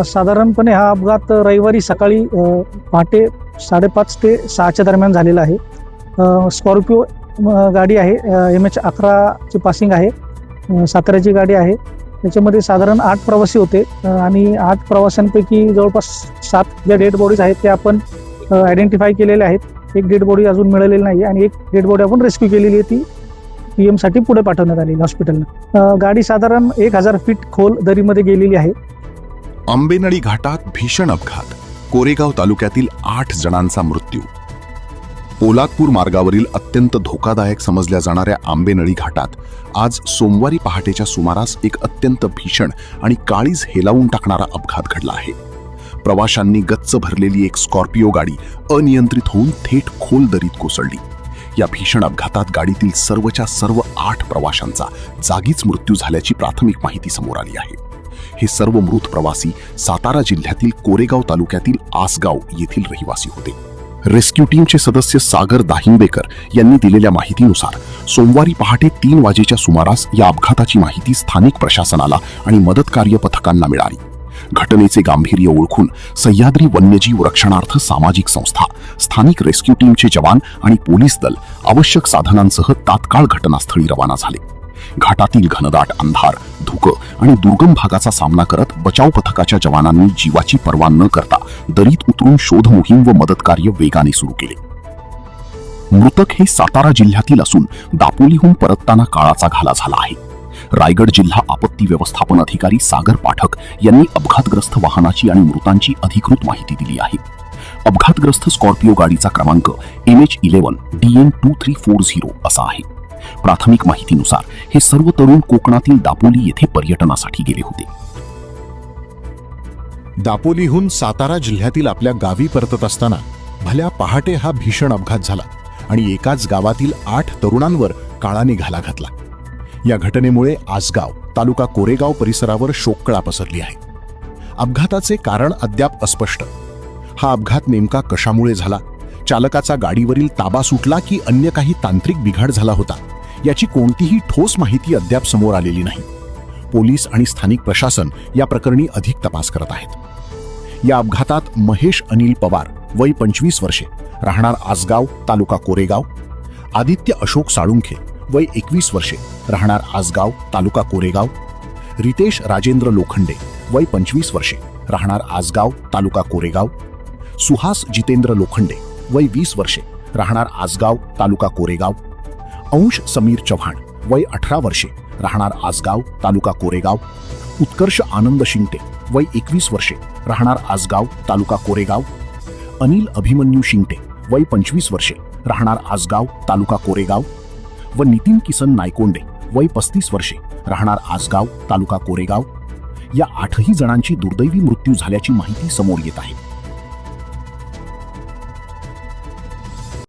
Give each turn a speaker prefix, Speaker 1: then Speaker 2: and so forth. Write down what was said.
Speaker 1: साधारणपणे हा अपघात रविवारी सकाळी पहाटे 5:30 ते 6च्या दरम्यान झालेला आहे. स्कॉर्पिओ गाडी आहे, MH11ची पासिंग आहे, साताऱ्याची गाडी आहे. त्याच्यामध्ये साधारण 8 प्रवासी होते आणि 8 प्रवाशांपैकी जवळपास 7 ज्या डेड बॉडीज आहेत त्या आपण आयडेंटिफाय केलेल्या आहेत. एक डेड बॉडी अजून मिळालेली नाही आणि एक डेड बॉडी आपण रेस्क्यू केलेली आहे, ती PM साठी पुढे पाठवण्यात आलेली हॉस्पिटलला. गाडी साधारण 1000 फीट खोल दरीमध्ये गेलेली आहे.
Speaker 2: आंबेनळी घाटात भीषण अपघात, कोरेगाव तालुक्यातील 8 जणांचा मृत्यू. पोलादपूर मार्गावरील अत्यंत धोकादायक समजल्या जाणाऱ्या आंबेनळी घाटात आज सोमवारी पहाटेच्या सुमारास एक अत्यंत भीषण आणि काळीज हेलावून टाकणारा अपघात घडला आहे. प्रवाशांनी गच्च भरलेली एक स्कॉर्पिओ गाडी अनियंत्रित होऊन थेट खोल दरीत कोसळली. या भीषण अपघातात गाडीतील सर्वच्या सर्व 8 प्रवाशांचा जागीच मृत्यू झाल्याची प्राथमिक माहिती समोर आली आहे. हे सर्व मृत प्रवासी सातारा जिल्ह्यातील कोरेगाव तालुक्यातील आसगाव येथील रहिवासी होते. रेस्क्यू टीमचे सदस्य सागर दाहिंबेकर यांनी दिलेल्या माहितीनुसार सोमवारी पहाटे 3 वाजेच्या सुमारास या अपघाताची माहिती स्थानिक प्रशासनाला आणि मदतकार्य पथकांना मिळाली. घटनेचे गांभीर्य ओळखून सह्याद्री वन्यजीव रक्षणार्थ सामाजिक संस्था, स्थानिक रेस्क्यू टीमचे जवान आणि पोलीस दल आवश्यक साधनांसह तात्काळ घटनास्थळी रवाना झाले. घाटातील घनदाट अंधार, धुकं आणि दुर्गम भागाचा सामना करत बचाव पथकाच्या जवानांनी जीवाची पर्वा न करता दरीत उतरून शोध मोहीम व मदत कार्य वेगाने सुरू केले. मृतक हे सातारा जिल्ह्यातील असून दापोलीहून परतताना काळाचा घाला झाला आहे. रायगड जिल्हा आपत्ती व्यवस्थापन अधिकारी सागर पाठक यांनी अपघातग्रस्त वाहनाची आणि मृतांची अधिकृत माहिती दिली आहे. अपघातग्रस्त स्कॉर्पिओ गाडीचा क्रमांक MH11 DN2340 असा आहे. प्राथमिक माहितीनुसार हे सर्व तरुण कोकणातील दापोली येथे पर्यटनासाठी गेले होते.
Speaker 3: दापोलीहून सातारा जिल्ह्यातील आपल्या गावी परतत असताना भल्या पहाटे हा भीषण अपघात झाला आणि एकाच गावातील 8 तरुणांवर काळाने घाला घातला. या घटनेमुळे आसगाव तालुका कोरेगाव परिसरावर शोककळा पसरली आहे. अपघाताचे कारण अद्याप अस्पष्ट. हा अपघात नेमका कशामुळे झाला, चालकाचा गाडीवरील ताबा सुटला की अन्य काही तांत्रिक बिघाड झाला होता, याची कोणतीही ठोस माहिती अद्याप समोर आलेली नाही. पोलीस आणि स्थानिक प्रशासन या प्रकरणी अधिक तपास करत आहेत. या अपघातात महेश अनिल पवार वय 25 वर्षे, राहणार आसगाव तालुका कोरेगाव, आदित्य अशोक साळुंखे वय 21 वर्षे, राहणार आसगाव तालुका कोरेगाव, रितेश राजेंद्र लोखंडे वय 25 वर्षे, राहणार आसगाव तालुका कोरेगाव, सुहास जितेंद्र लोखंडे वय 20 वर्षे, राहणार आसगाव तालुका कोरेगाव, अंश समीर चव्हाण वय 18 वर्षे, राहणार आसगाव तालुका कोरेगाव, उत्कर्ष आनंद शिंगटे वय 21 वर्षे, राहणार आसगाव तालुका कोरेगाव, अनिल अभिमन्यू शिंगटे वय 25 वर्षे, राहणार आसगाव तालुका कोरेगाव व नितीन किसन नायकोंडे वय 35 वर्षे, राहणार आसगाव तालुका कोरेगाव. या 8ही जणांची दुर्दैवी मृत्यू झाल्याची माहिती समोर येत आहे.